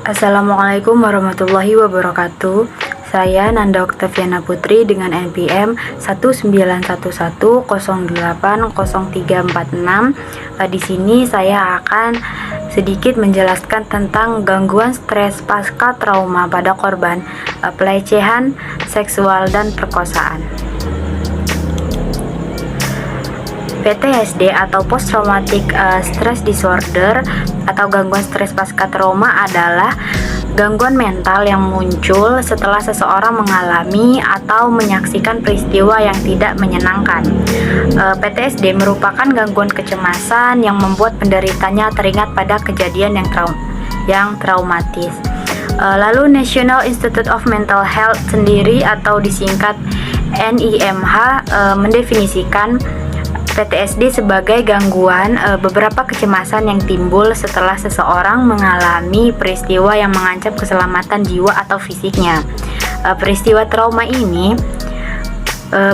Assalamualaikum warahmatullahi wabarakatuh. Saya Nanda Oktaviana Putri dengan NPM 1911080346. Di sini saya akan sedikit menjelaskan tentang gangguan stres pasca trauma pada korban pelecehan seksual dan perkosaan. PTSD atau Post Traumatic Stress Disorder atau gangguan stres pasca trauma adalah gangguan mental yang muncul setelah seseorang mengalami atau menyaksikan peristiwa yang tidak menyenangkan. PTSD merupakan gangguan kecemasan yang membuat penderitanya teringat pada kejadian yang traumatis. Lalu National Institute of Mental Health sendiri atau disingkat NIMH mendefinisikan PTSD sebagai gangguan beberapa kecemasan yang timbul setelah seseorang mengalami peristiwa yang mengancam keselamatan jiwa atau fisiknya. Peristiwa trauma ini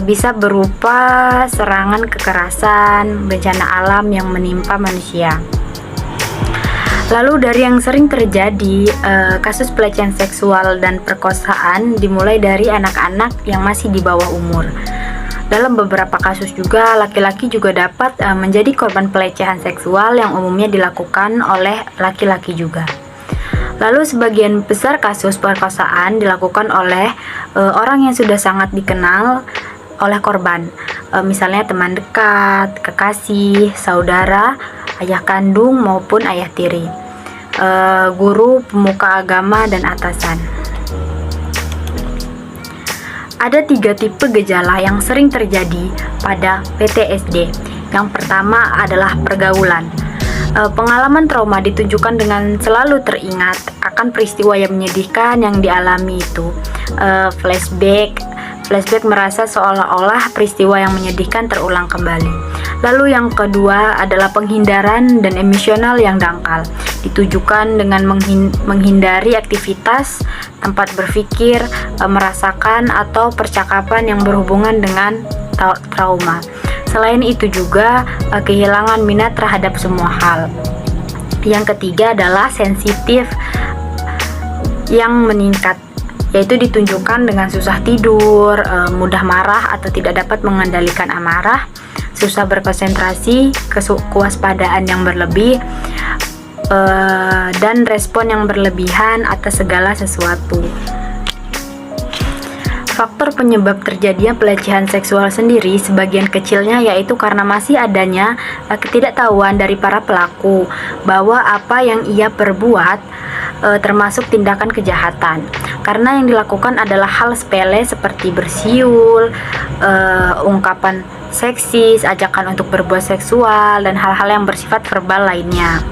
bisa berupa serangan kekerasan, bencana alam yang menimpa manusia. Lalu dari yang sering terjadi, kasus pelecehan seksual dan perkosaan dimulai dari anak-anak yang masih di bawah umur. Dalam beberapa kasus juga, laki-laki juga dapat menjadi korban pelecehan seksual yang umumnya dilakukan oleh laki-laki juga. Lalu sebagian besar kasus perkosaan dilakukan oleh orang yang sudah sangat dikenal oleh korban, misalnya teman dekat, kekasih, saudara, ayah kandung maupun ayah tiri, guru, pemuka agama, dan atasan. Ada 3 tipe gejala yang sering terjadi pada PTSD. Yang pertama adalah pergaulan. Pengalaman trauma ditunjukkan dengan selalu teringat akan peristiwa yang menyedihkan yang dialami itu. Flashback merasa seolah-olah peristiwa yang menyedihkan terulang kembali. Lalu yang kedua adalah penghindaran dan emosional yang dangkal. Ditujukan dengan menghindari aktivitas, tempat berpikir, merasakan, atau percakapan yang berhubungan dengan trauma. Selain itu juga kehilangan minat terhadap semua hal. Yang ketiga adalah sensitif yang meningkat, yaitu ditunjukkan dengan susah tidur, mudah marah atau tidak dapat mengendalikan amarah, susah berkonsentrasi, kewaspadaan yang berlebih, dan respon yang berlebihan atas segala sesuatu. Faktor penyebab terjadinya pelecehan seksual sendiri sebagian kecilnya yaitu karena masih adanya ketidaktahuan dari para pelaku bahwa apa yang ia perbuat termasuk tindakan kejahatan. Karena yang dilakukan adalah hal sepele seperti bersiul, ungkapan seksis, ajakan untuk berbuat seksual, dan hal-hal yang bersifat verbal lainnya.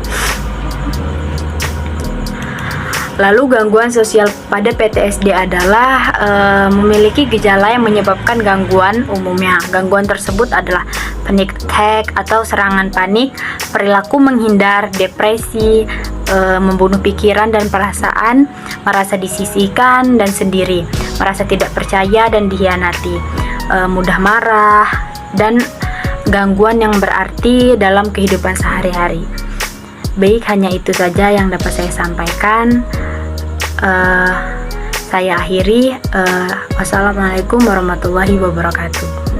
Lalu gangguan sosial pada PTSD adalah memiliki gejala yang menyebabkan gangguan umumnya. Gangguan tersebut adalah panic attack atau serangan panik, perilaku menghindar, depresi, membunuh pikiran dan perasaan, merasa disisihkan dan sendiri, merasa tidak percaya dan dikhianati, mudah marah, dan gangguan yang berarti dalam kehidupan sehari-hari. Baik, hanya itu saja yang dapat saya sampaikan. Saya akhiri. Wassalamualaikum warahmatullahi wabarakatuh.